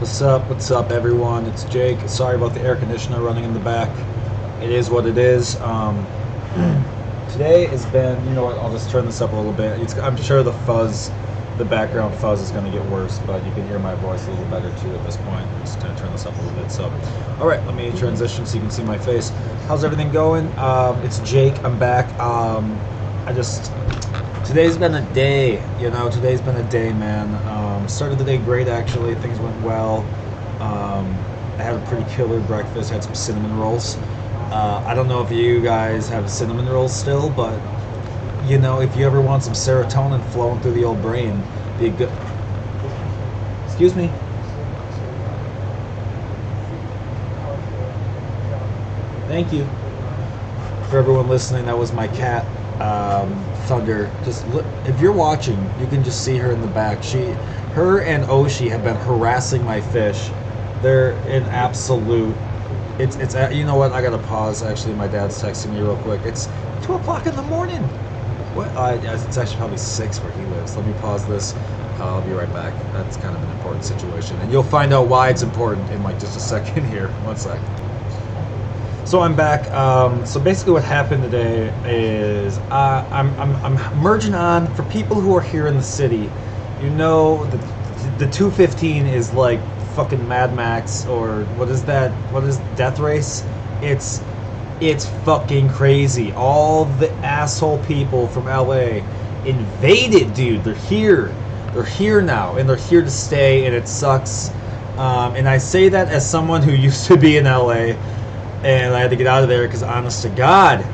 What's up, everyone? It's Jake. Sorry about the air conditioner running in the back. It is what it is. Today has been, you know what, I'll just turn this up a little bit. I'm sure the background fuzz is going to get worse, but you can hear my voice a little better too at this point. I'm just going to turn this up a little bit. So, alright, let me transition so you can see my face. How's everything going? It's Jake. I'm back. Today's been a day, man. Started the day great, actually. Things went well. I had a pretty killer breakfast. Had some cinnamon rolls. I don't know if you guys have cinnamon rolls still, but, if you ever want some serotonin flowing through the old brain, be a good... Excuse me. Thank you. For everyone listening, that was my cat. Thunder. If you're watching, you can just see her in the back. Her and Oshi have been harassing my fish. They're in absolute. It's you know what? I gotta pause. Actually, my dad's texting me real quick. It's 2:00 in the morning. What? It's actually probably 6 where he lives. Let me pause this. I'll be right back. That's kind of an important situation, and you'll find out why it's important in like just a second here. One sec. So I'm back. So basically, what happened today is I'm merging on for people who are here in the city. The 215 is like fucking Mad Max, or what is that? What is Death Race? It's fucking crazy. All the asshole people from LA invaded, dude. They're here. They're here now, and they're here to stay, and it sucks. And I say that as someone who used to be in LA. And I had to get out of there because, honest to God.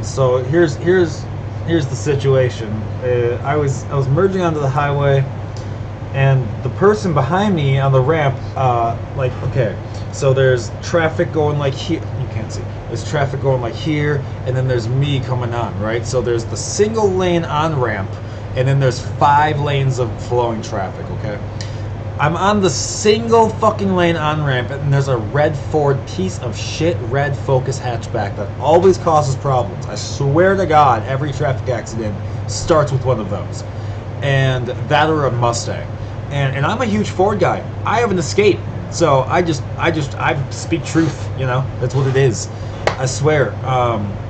So here's the situation. I was merging onto the highway, and the person behind me on the ramp, so there's traffic going like here. You can't see. There's traffic going like here, and then there's me coming on, right? So there's the single lane on ramp, and then there's 5 lanes of flowing traffic. Okay. I'm on the single fucking lane on-ramp, and there's a red Ford piece of shit red Focus hatchback that always causes problems. I swear to God, every traffic accident starts with one of those. And that or a Mustang. And I'm a huge Ford guy. I have an Escape. So I speak truth, That's what it is. I swear.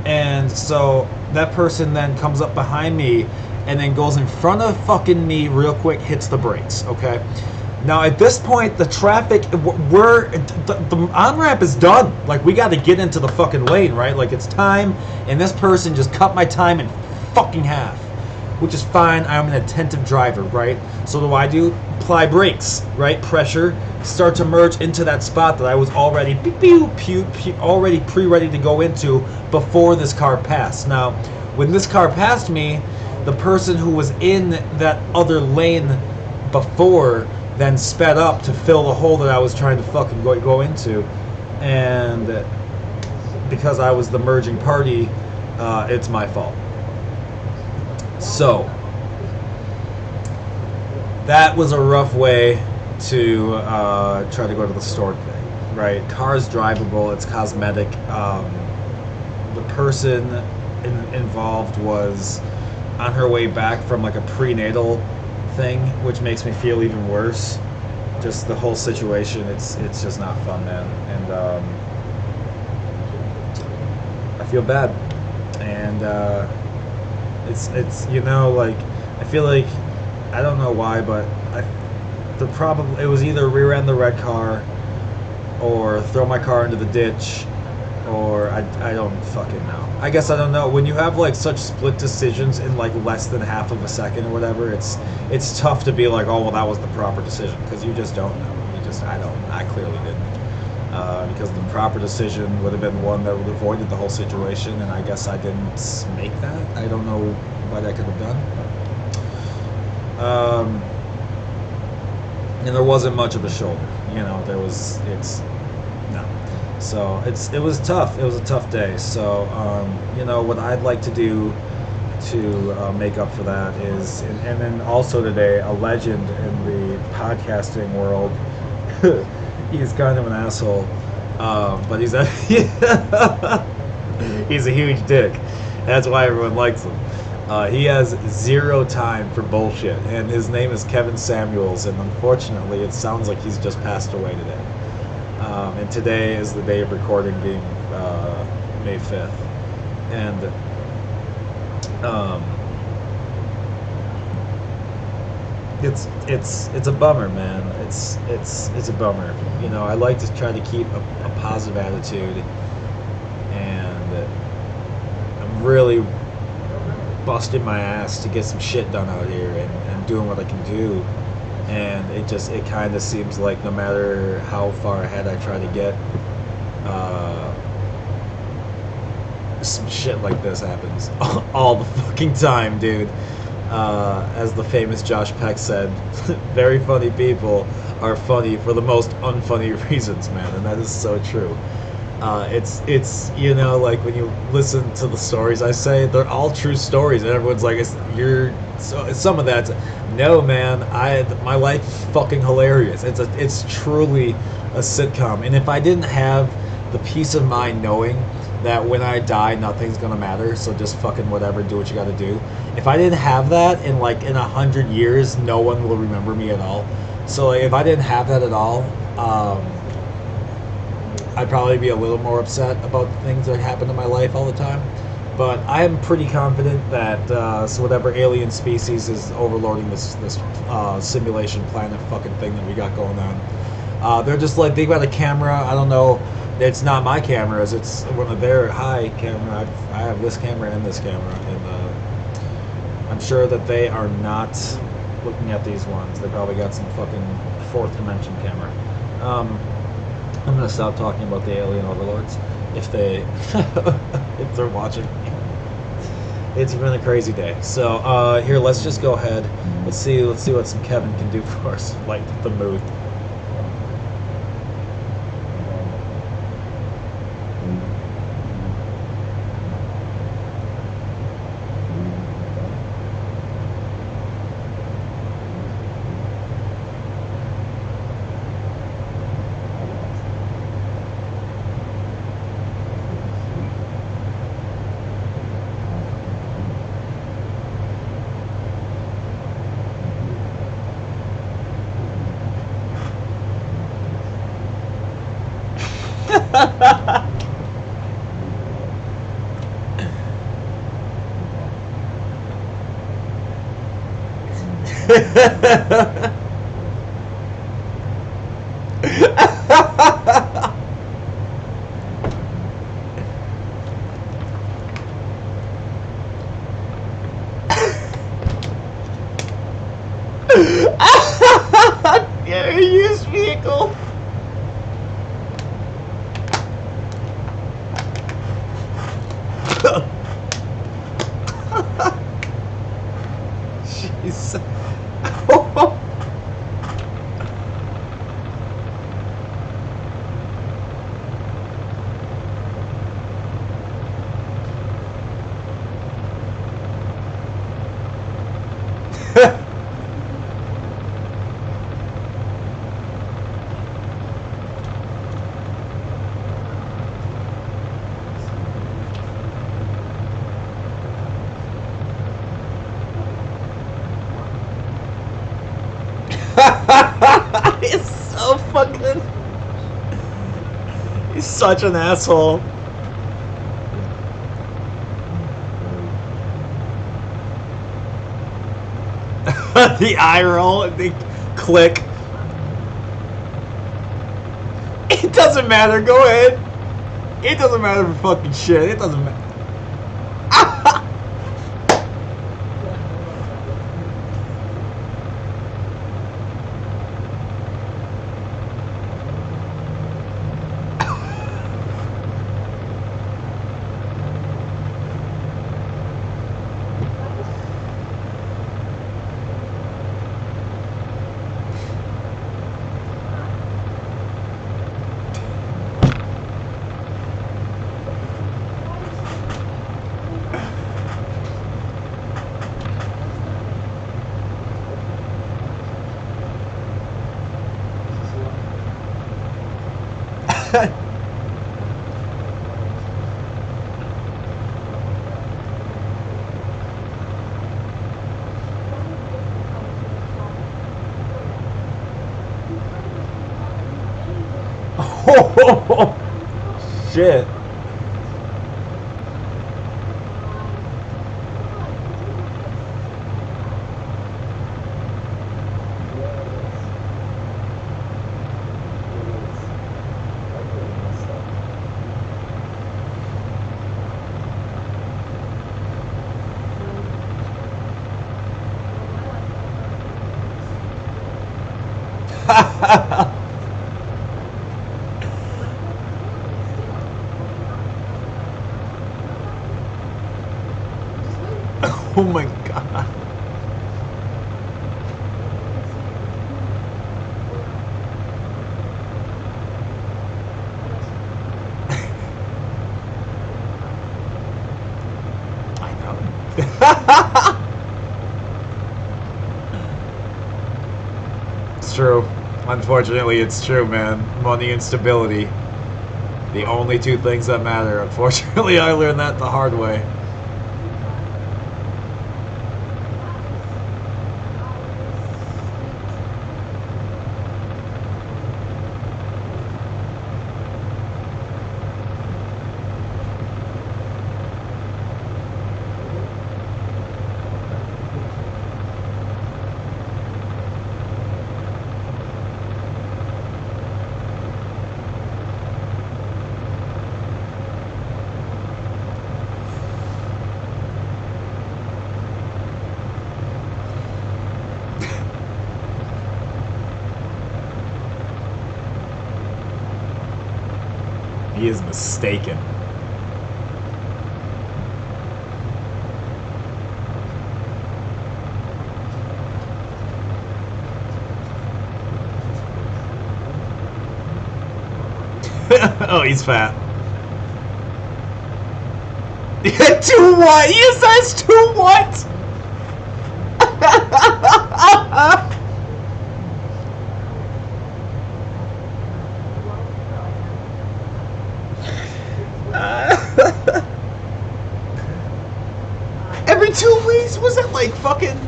And so that person then comes up behind me and then goes in front of fucking me real quick, hits the brakes, okay? Now, at this point, the traffic, the on-ramp is done. Like, we got to get into the fucking lane, right? Like, it's time, and this person just cut my time in fucking half, which is fine. I'm an attentive driver, right? So what do? Apply brakes, right? Pressure, start to merge into that spot that I was already already pre-ready to go into before this car passed. Now, when this car passed me, the person who was in that other lane before then sped up to fill the hole that I was trying to fucking go into, and because I was the merging party, it's my fault. So that was a rough way to try to go to the store today, right? Car's drivable, it's cosmetic. The person involved was on her way back from like a prenatal thing, which makes me feel even worse. Just the whole situation, it's just not fun, man. And I feel bad. And it's I feel like, I don't know why, but it was either rear-end the red car or throw my car into the ditch, or I don't fucking know. I guess I don't know. When you have like such split decisions in like less than half of a second or whatever, it's tough to be like, oh well, that was the proper decision, because you just don't know. I clearly didn't, because the proper decision would have been one that would have avoided the whole situation, and I guess I didn't make that. I don't know what I could have done. And there wasn't much of a shoulder. So it was tough. It was a tough day. So what I'd like to do to make up for that is, and then also today, a legend in the podcasting world. He's kind of an asshole, but he's a huge dick. That's why everyone likes him. He has zero time for bullshit, and his name is Kevin Samuels, and unfortunately, it sounds like he's just passed away today. And today is the day of recording being May 5th. And it's a bummer, man. It's a bummer. You know, I like to try to keep a positive attitude, and I'm really busting my ass to get some shit done out here and doing what I can do. And it kind of seems like no matter how far ahead I try to get, some shit like this happens all the fucking time, dude. As the famous Josh Peck said, very funny people are funny for the most unfunny reasons, man, and that is so true. It's you know, like when you listen to the stories I say, they're all true stories, and everyone's like, some of that's no, man. My life is fucking hilarious. It's truly a sitcom, and if I didn't have the peace of mind knowing that when I die, nothing's gonna matter, so just fucking whatever, do what you gotta do. If I didn't have that, in 100 years, no one will remember me at all. So if I didn't have that at all, I'd probably be a little more upset about the things that happen in my life all the time. But I am pretty confident that so whatever alien species is overlording this simulation planet fucking thing that we got going on, they're just like, they got a camera. I don't know. It's not my cameras. It's one of their high camera. I have this camera and this camera, and I'm sure that they are not looking at these ones. They probably got some fucking fourth dimension camera. I'm gonna stop talking about the alien overlords if if they're watching. It's been a crazy day. So here, let's just go ahead. Let's see what some Kevin can do for us, like the mood. Yeah, a used vehicle. Jeez. He's so fucking. He's such an asshole. The eye roll and the click. It doesn't matter. Go ahead. It doesn't matter for fucking shit. It doesn't matter. Shit. Oh my god. I know. It's true. Unfortunately, it's true, man. Money and stability. The only two things that matter. Unfortunately, I learned that the hard way. He is mistaken. Oh, he's fat. To what? He says to what? Every 2 weeks? Was that like fucking...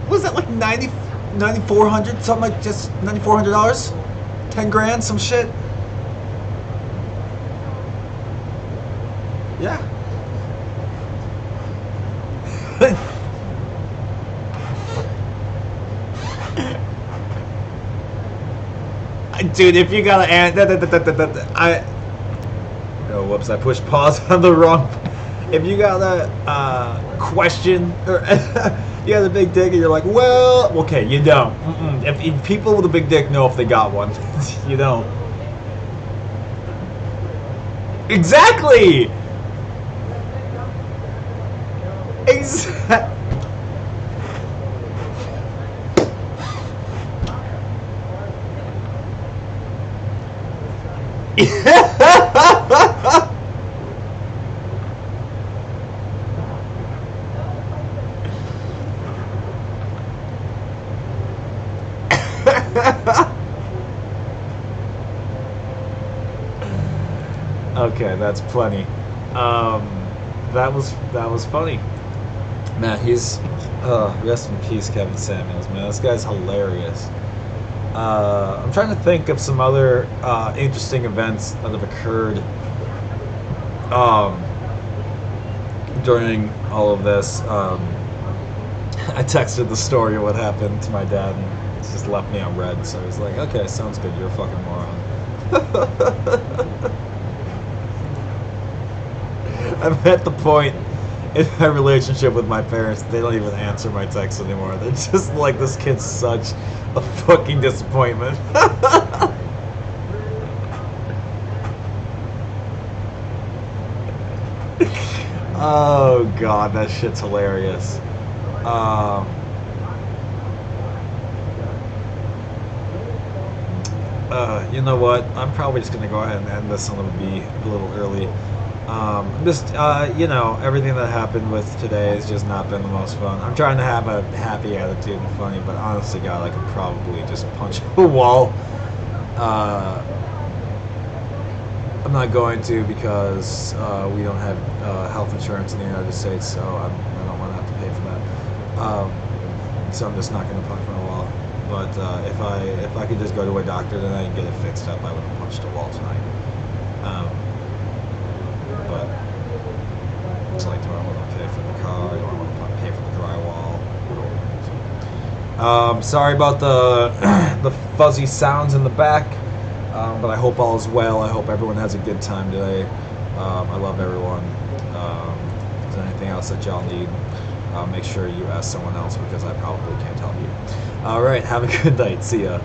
Was that like 9,400? Something like just $9,400? 10 grand? Some shit? Yeah. Dude, if you gotta oh, whoops, I pushed pause on the wrong. If you got a question, or you got a big dick, and you're like, well, okay, you don't. If people with a big dick know if they got one, you don't. Exactly. Exactly. Okay, that's plenty. That was funny. Man, he's rest in peace, Kevin Samuels. Man, this guy's hilarious. I'm trying to think of some other interesting events that have occurred during all of this. I texted the story of what happened to my dad, and it's just left me on red. So he's like, "Okay, sounds good. You're a fucking moron." I'm at the point in my relationship with my parents, they don't even answer my texts anymore. They're just like, this kid's such a fucking disappointment. Oh god, that shit's hilarious. You know what? I'm probably just gonna go ahead and end this. I'm gonna be a little early. You know, everything that happened with today has just not been the most fun. I'm trying to have a happy attitude and funny, but honestly, God, I could probably just punch a wall. I'm not going to because we don't have health insurance in the United States, so I don't want to have to pay for that. So I'm just not going to punch my wall. But if I could just go to a doctor, then I can get it fixed up. I would have punched a wall tonight. But it's like, do I want to pay for the car? Do I want to pay for the drywall? Sorry about the the fuzzy sounds in the back, but I hope all is well. I hope everyone has a good time today. I love everyone. If there's anything else that y'all need, make sure you ask someone else because I probably can't help you. All right, have a good night. See ya.